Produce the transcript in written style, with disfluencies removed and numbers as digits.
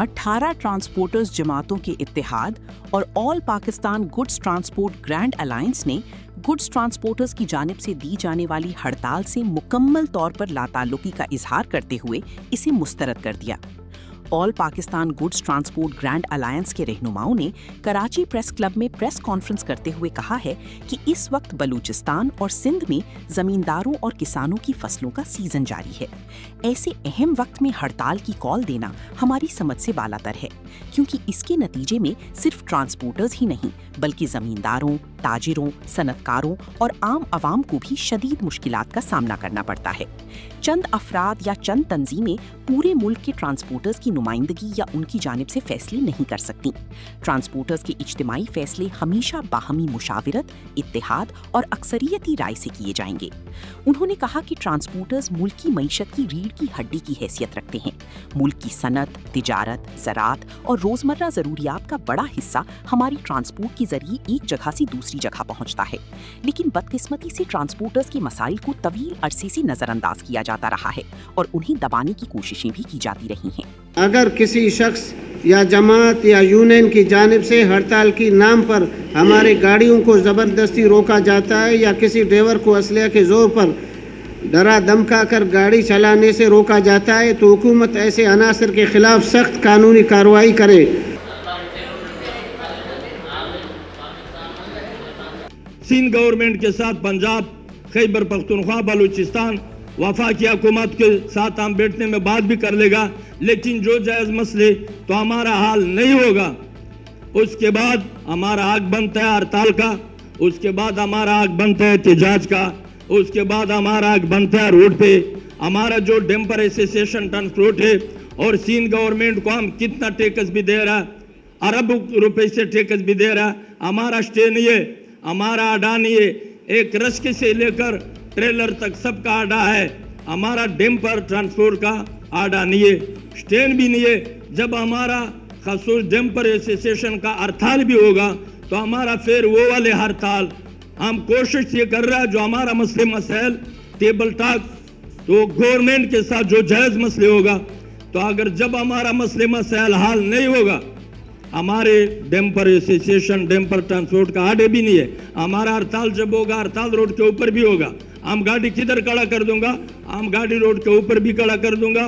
18 transporters जमातों के इत्तेहाद और all Pakistan goods transport grand alliance ने गुड्स ट्रांसपोर्टर्स की जानिब से दी जाने वाली हड़ताल से मुकम्मल तौर पर लाताल्लुकी का इजहार करते हुए इसे मुस्तरद कर दिया। All Pakistan goods transport grand alliance के रहनुमाओं ने कराची प्रेस क्लब में प्रेस कॉन्फ्रेंस करते हुए कहा है कि इस वक्त बलूचिस्तान और सिंध में जमींदारों और किसानों की फसलों का सीजन जारी है। ऐसे अहम वक्त में हड़ताल की कॉल देना हमारी समझ से बालातर है, क्योंकि इसके नतीजे में सिर्फ ट्रांसपोर्टर्स ही नहीं बल्कि जमींदारों, ताजिरों, सनतकारों और आम आवाम को भी शदीद मुश्किलात का सामना करना पड़ता है। चंद अफराद या चंद तंजीमें पूरे मुल्क के ट्रांसपोर्टर्स की नुमाइंदगी या उनकी जानिब से फैसले नहीं कर सकती। ट्रांसपोर्टर्स के इज्तिमाई फैसले हमेशा बाहमी मुशावरत, इत्तेहाद और अक्सरियती राय से किए जाएंगे। उन्होंने कहा कि ट्रांसपोर्टर्स मुल्क की मईशत की रीढ़ की हड्डी की हैसियत रखते हैं। मुल्क की सनत, तिजारत, ज़राअत और रोज़मर्रा ज़रूरियात का बड़ा हिस्सा हमारी ट्रांसपोर्ट के जरिए एक जगह से दूसरी जगह पहुंचता है, लेकिन बदकिस्मती से ट्रांसपोर्टर्स के मसाइल को तवील अरसे से नज़रअंदाज किया जाता रहा है और उन्हें दबाने की कोशिशें भी की जाती रही हैं। अगर किसी शख्स या जमात या यूनियन की जानिब से हड़ताल की नाम पर हमारी गाड़ियों को ज़बरदस्ती रोका जाता है या किसी ड्राइवर को असलहे के ज़ोर पर डरा धमका कर गाड़ी चलाने से रोका जाता है तो हुकूमत ऐसे अनासर के खिलाफ सख्त कानूनी कार्रवाई करे। सिंध गवर्नमेंट के साथ पंजाब, खैबर पख्तूनख्वा, बलूचिस्तान वफाकी हुकूमत के साथ हम बैठने में बात भी कर लेगा, लेकिन जो जायज़ मसले तो हमारा हाल नहीं होगा। उसके बाद हमारा हक बनता है हड़ताल का, उसके बाद हमारा हक बनता है एहतजाज का, उसके बाद हमारा हक बनता है रोड पे। हमारा जो डेम्पर एसोसिएशन ट्रांसपोर्ट है और सिंध गवर्नमेंट को हम कितना टैक्स भी दे रहा, अरब रुपए से टैक्स भी दे रहा, हमारा स्टे नहीं है, हमारा अड्डा नहीं है। एक रस्के से लेकर ट्रेलर तक सबका अड्डा है, हमारा डेम्पर ट्रांसपोर्ट का अड्डा नहीं है, स्टैंड भी नहीं है। जब हमारा खसूस डेम्पर एसोसिएशन का हड़ताल भी होगा तो हमारा फिर वो वाले हड़ताल हम कोशिश ये कर रहा है जो हमारा मसले मसाइल टेबल टॉक तो गवर्नमेंट के साथ जो जायज़ मसले होगा, तो अगर जब हमारा मसले मसाइल हाल नहीं होगा, हमारे डेम्पर एसोसिएशन डेम्पर ट्रांसपोर्ट का आड़े भी नहीं है। हमारा हड़ताल जब होगा, हड़ताल रोड के ऊपर भी होगा। हम गाड़ी किधर खड़ा कर दूंगा, हम गाड़ी रोड के ऊपर भी खड़ा कर दूंगा।